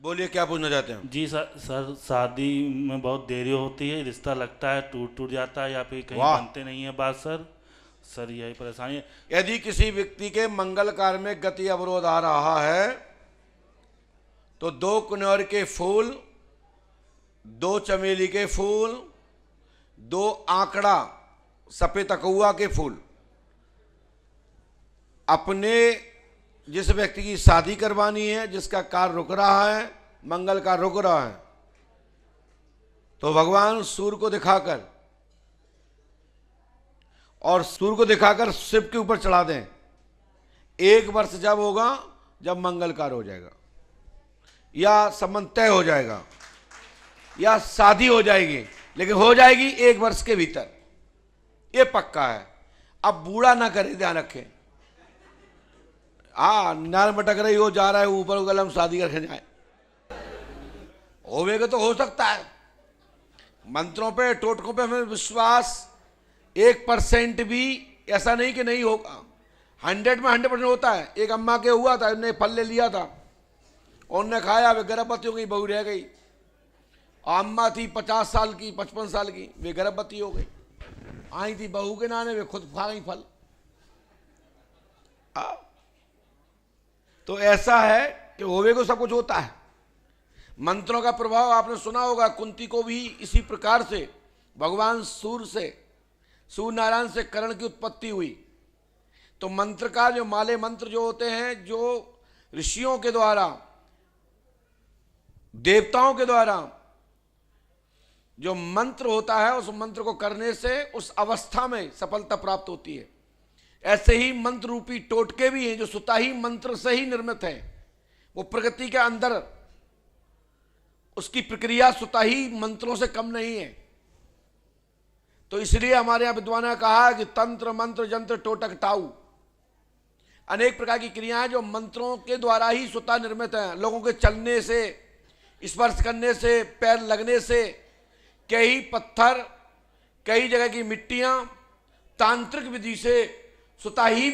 बोलिए, क्या पूछना चाहते हैं? जी सर, शादी में बहुत देरी होती है, रिश्ता लगता है, टूट टूट जाता है या फिर कहीं वाह। बनते नहीं है बात सर। सर यही परेशानी है। यदि किसी व्यक्ति के मंगल कार्य में गति अवरोध आ रहा है तो 2 कुनौर के फूल, 2 चमेली के फूल, 2 आंकड़ा सफेद अकौआ के फूल अपने जिस व्यक्ति की शादी करवानी है, जिसका कार्य रुक रहा है, मंगल कार्य रुक रहा है, तो भगवान सूर्य को दिखाकर और सूर्य को दिखाकर शिव के ऊपर चढ़ा दें। 1 वर्ष जब होगा, जब मंगल कार्य हो जाएगा या संबंध तय हो जाएगा या शादी हो जाएगी, लेकिन हो जाएगी 1 वर्ष के भीतर, ये पक्का है। अब बूढ़ा ना करे, ध्यान रखें। हाँ, नार मटक रही हो, जा रहा है ऊपर गलम, शादी करके जाए, होवेगा तो हो सकता है। मंत्रों पे, टोटकों पे हमें विश्वास 1% भी ऐसा नहीं कि नहीं होगा। 100 में 100% होता है। एक अम्मा के हुआ था, उन्होंने फल ले लिया था, उन्होंने खाया, वे गर्भवती हो गई, बहू रह गई। अम्मा थी 50 साल की, 55 साल की, वे गर्भवती हो गई। आई थी बहू के नाने, वे खुद खा गई फल। तो ऐसा है कि होवे को सब कुछ होता है। मंत्रों का प्रभाव आपने सुना होगा, कुंती को भी इसी प्रकार से भगवान सूर्य नारायण से कर्ण की उत्पत्ति हुई। तो मंत्र का जो माले मंत्र जो होते हैं, जो ऋषियों के द्वारा, देवताओं के द्वारा जो मंत्र होता है, उस मंत्र को करने से उस अवस्था में सफलता प्राप्त होती है। ऐसे ही मंत्र रूपी टोटके भी हैं जो स्वतः ही मंत्र से ही निर्मित हैं। वो प्रकृति के अंदर उसकी प्रक्रिया स्वतः ही मंत्रों से कम नहीं है। तो इसलिए हमारे यहाँ विद्वानों ने कहा कि तंत्र, मंत्र, यंत्र, टोटक, टाऊ, अनेक प्रकार की क्रियाएं जो मंत्रों के द्वारा ही स्वतः निर्मित हैं। लोगों के चलने से, स्पर्श करने से, पैर लगने से, कई पत्थर, कई जगह की मिट्टियां तांत्रिक विधि से स्वतः ही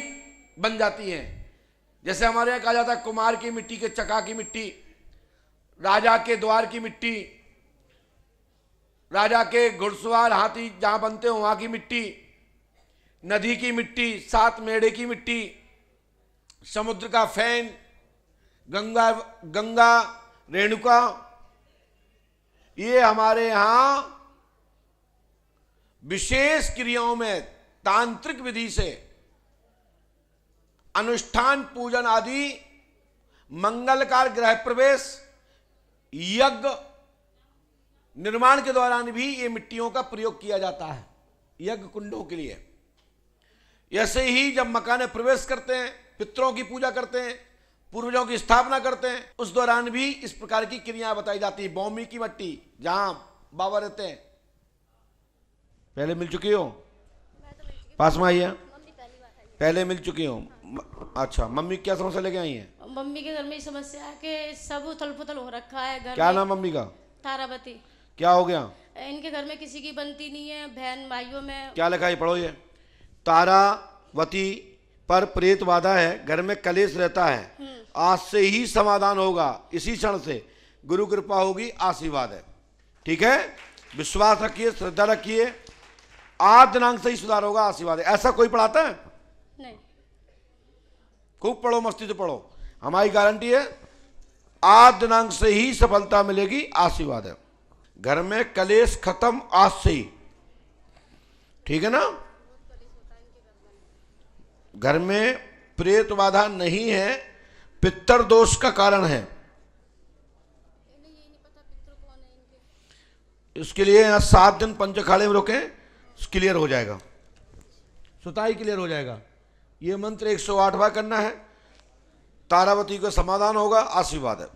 बन जाती हैं। जैसे हमारे यहाँ कहा जाता है, कुमार की मिट्टी के चका की मिट्टी, राजा के द्वार की मिट्टी, राजा के घुड़सवार हाथी जहां बनते हो वहां की मिट्टी, नदी की मिट्टी, 7 मेढ़े की मिट्टी, समुद्र का फैन, गंगा रेणुका, ये हमारे यहां विशेष क्रियाओं में तांत्रिक विधि से अनुष्ठान, पूजन आदि, मंगलकार, गृह प्रवेश, यज्ञ निर्माण के दौरान भी ये मिट्टियों का प्रयोग किया जाता है, यज्ञ कुंडों के लिए। ऐसे ही जब मकान में प्रवेश करते हैं, पितरों की पूजा करते हैं, पूर्वजों की स्थापना करते हैं, उस दौरान भी इस प्रकार की क्रियाएं बताई जाती है। बौमी की मिट्टी जहां बाबा रहते हैं, पहले मिल चुकी हो? पास में आई है? पहले मिल चुकी हो? अच्छा, मम्मी क्या समस्या लेके आई है? मम्मी के घर में समस्या है कि सब उथल पुथल हो रखा है घर क्या में। नाम मम्मी का? तारावती। क्या हो गया? इनके घर में किसी की बनती नहीं है, बहन भाइयों में। क्या लिखा है, पढ़ो ये। तारावती पर प्रेत बाधा है, घर में कलेश रहता है, आज से ही समाधान होगा, इसी क्षण से गुरु कृपा होगी, आशीर्वाद है। ठीक है, विश्वास रखिए, श्रद्धा रखिए, आज दिनांक से ही सुधार होगा, आशीर्वाद है। ऐसा कोई पढ़ाता है? नहीं। खूब पढ़ो, मस्ती से पढ़ो, हमारी गारंटी है, आज दिनांक से ही सफलता मिलेगी, आशीर्वाद है। घर में कलेश खत्म आज से ही, ठीक है ना? घर में प्रेत बाधा नहीं है, पितर दोष का कारण है। इसके लिए यहाँ 7 दिन पंच अखाड़े में रोकें, क्लियर हो जाएगा, सुताई क्लियर हो जाएगा। ये मंत्र 108 बार करना है, तारावती का समाधान होगा, आशीर्वाद है।